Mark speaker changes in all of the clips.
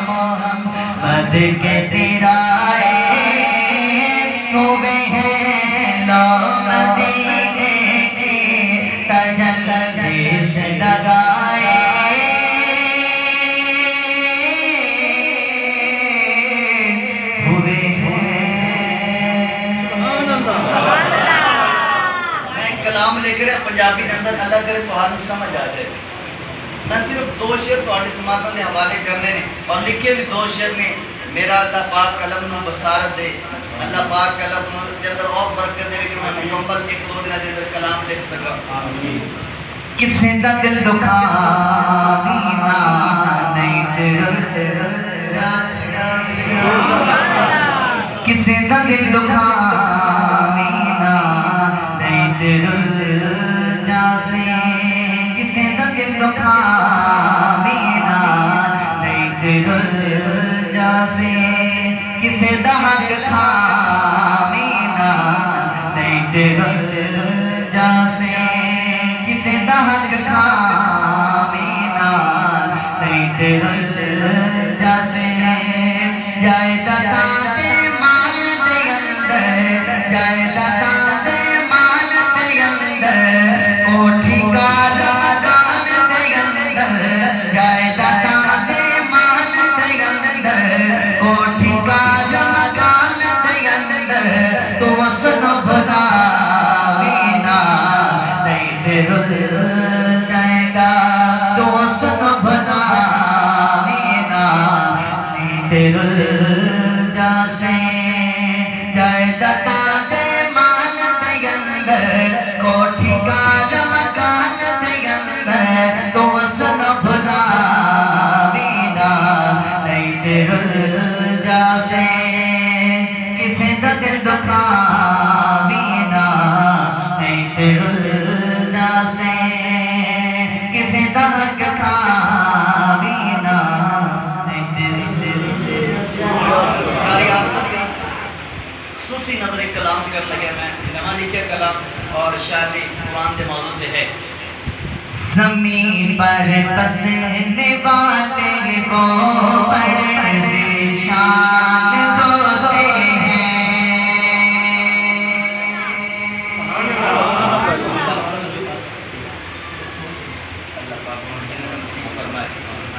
Speaker 1: मोहम्मद के तिराए हुए हैं लो मदीने की तजल्ली से लगाए हुए हैं।
Speaker 2: मैं कलाम लिख रहा पंजाबी के अंदर अल्लाह करे तो हाथ समझ आ जाए। मैं सिर्फ दो शेर थोड़ी समातों के हवाले करने ने और लिखे भी दो शेर ने। मेरा अल्लाह पाक कलम नूं बसारत दे, अल्लाह पाक कलम के अंदर और बरकत दे कि मैं मुकम्मल एक दो दिन के अंदर कलाम लिख सका।
Speaker 1: किसे दा दिल दुखावी ना नहीं किसे दा दिल दुखावी ना नहीं जासे किसे दा दिल दुखावी ना नहीं जासे किसे दा हक खावी ना नहीं जासे किसे दा हक खावी ना नहीं जासे जाए दाता दे मान दे अंदर जाए दाता दे मान दे अंदर कोठी का मकान दे अंदर जाए दाता दे मान दे अंदर कोठी का मकान दे अंदर तो वसन भला वीना नहीं रुल जाएगा तो वसन भला वीना नहीं रुल जासे जाए दाता दे मान दे अंदर कोठी का मकान दे अंदर तो वसन भला वीना नहीं रुल जासे किसे दा दिल दुखावी ना नहीं रुल जासे किसे दा हक खावी ना नहीं
Speaker 2: सूफी नजर कलाम कर लगे। मैं नवा लिखे कलाम और शायरी कुरान के मौजूद है।
Speaker 1: ज़मीन पर बसने वाले को बड़े शान होते हैं।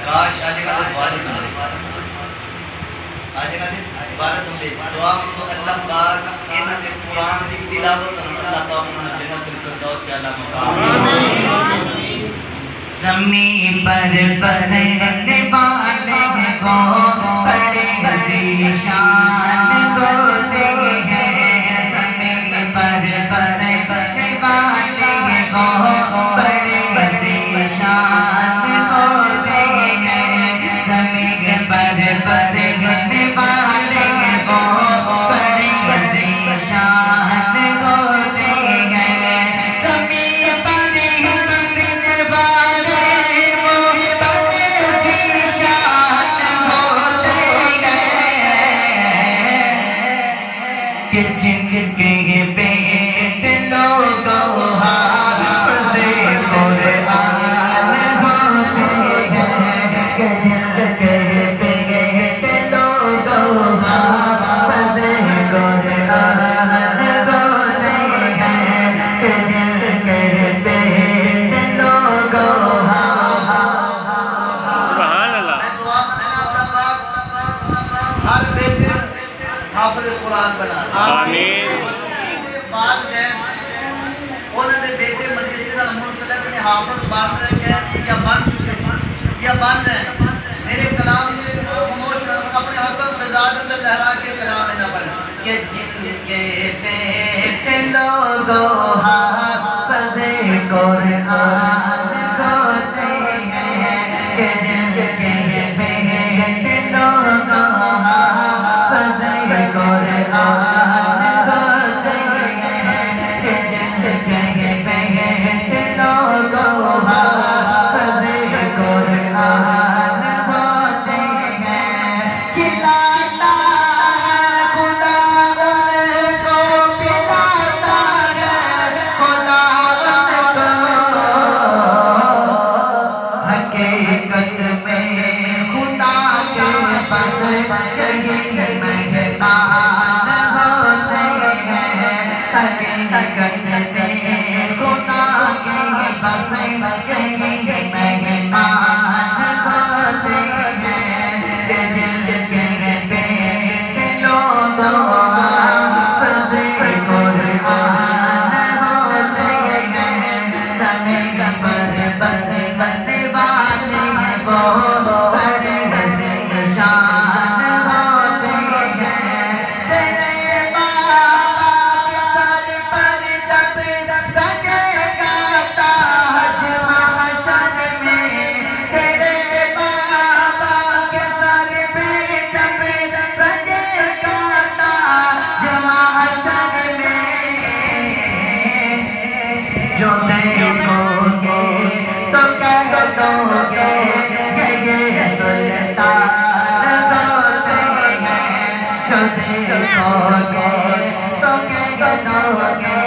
Speaker 2: काश आजेगा तो वालिद आजेगा इबारत में दुआ तो अल्लाह पाक इन्हां दे कुरान दी तिलावत अल्लाह पाक उन्हां जन्नतुल फिरदौस के आला मकाम आमीन।
Speaker 1: ज़मीन पर बसने वाले को बड़े शान होते हैं। ज़मीन पर बसने वाले को बड़े शान होते हैं। ज़मीन पर बसने वाले को बड़े शान होते हैं। ज़मीन पर बसने वाले वो बड़े शान होते हैं कि जिनके पेट लोगों हाफ़िज़ कुरान होते हैं। कि जिनके पेट लोगों हाफ़िज़ कुरान होते हैं। कि जिनके पेट लोगों
Speaker 3: सुभान अल्लाह।
Speaker 2: मैं दुआ करना अल्लाह पाक हर बेटे हाफिज़ कुरान बना
Speaker 3: आमीन।
Speaker 2: वालिदैन उन्होंने बेटे मदरसे मुरसलत ने हाफिज़ बन रहे हैं या बन चुके हैं या बन रहे हैं। मेरे कलाम में खामोश अपने हाथों से ज़्यादा लहरा के कलाम में न बने कि जिनके पेट लोगों हाफ़िज़ कुरान
Speaker 1: बस यही मेहमान होते हैं दिल के बेटे लोगों हाफ़िज़ कुरान होते हैं ज़मीन पर बस बनने वाले हैं वो बड़े शान होते हैं तेरे बाबा के सर पर जब सजेगा ताज महशर में तेरे बाबा के सर पे जब सजेगा ताज महशर में जो देखोगे तो कह दोगे ये सुल्तान होते हैं जो देखोगे तो कह दोगे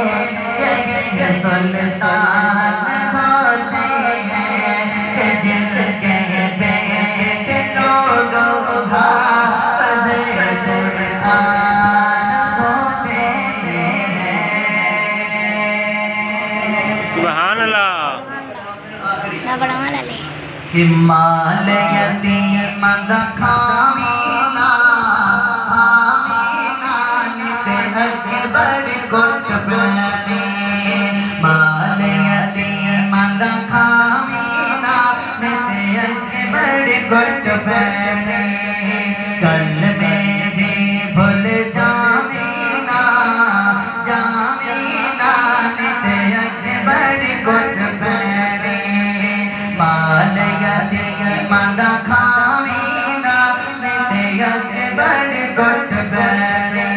Speaker 1: ये सुल्तान होते हैं दिल के बेटे लोगों हाफ़िज़ कुरान होते हैं।
Speaker 3: सुभान अल्लाह।
Speaker 1: हिमालयती मदखामीना आमीना निते अकबर कोट बनी मालयती मदखामीना निते अकबर कोट बनी कल मेरी भूल जामीना जामीना निते अकबर कोट बनी मालयती मदखामीना निते अकबर कोट बनी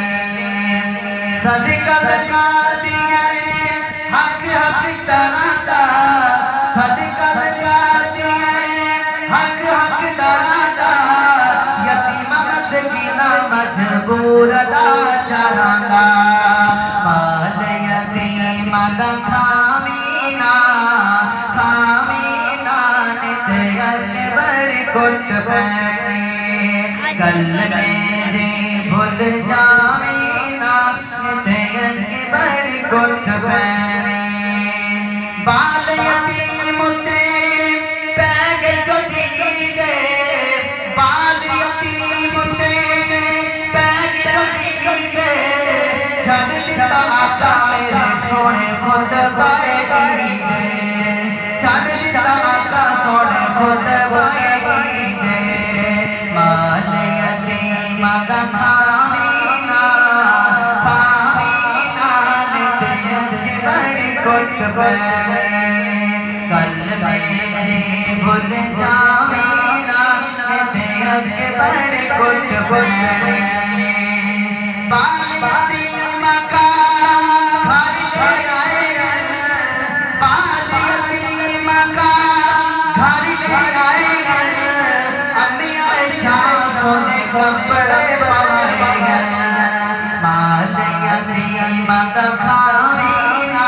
Speaker 1: सदका ज़कात है हक हक तरादा सदका ज़कात है हक हक तरादा यतीम मस्कीना मजबूर लाचारादा मालयती मदखामीना खामीना निते अकबर कोट बनी कल मेरे भूल जामीना निते अकबर कोट बनी बाल यतीम ते पैग जो दीजे बाल यतीम ते पैग जो दीजे छड़ दिता आका मेरे सोने खुद बाए दीजे छड़ दिता आका सोने खुद बाए दीजे मालयती मदखामीना खामीना निते अकबर कोट बनी कल मेरे भूल जामीना निते अकबर कोट बनी बाल यतीम का घर ले आए बाल यतीम का घर ले आए अम्मी आयशा सोने कपड़े पाए मालयती मदखामीना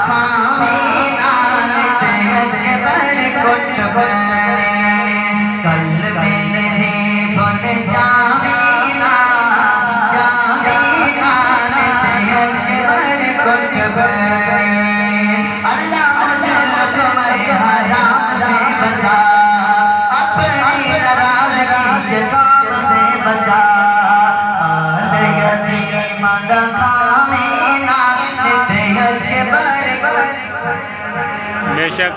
Speaker 1: खामीना निते अकबर कोट बनी कल मेरे भूल जामीना जामीना निते अकबर कोट बनी अल्लाह मुझे कमर हराम से बचा अपनी नाराज़गी के काम से बचा मालयती मदखामीना निते अकबर कोट
Speaker 3: बेशक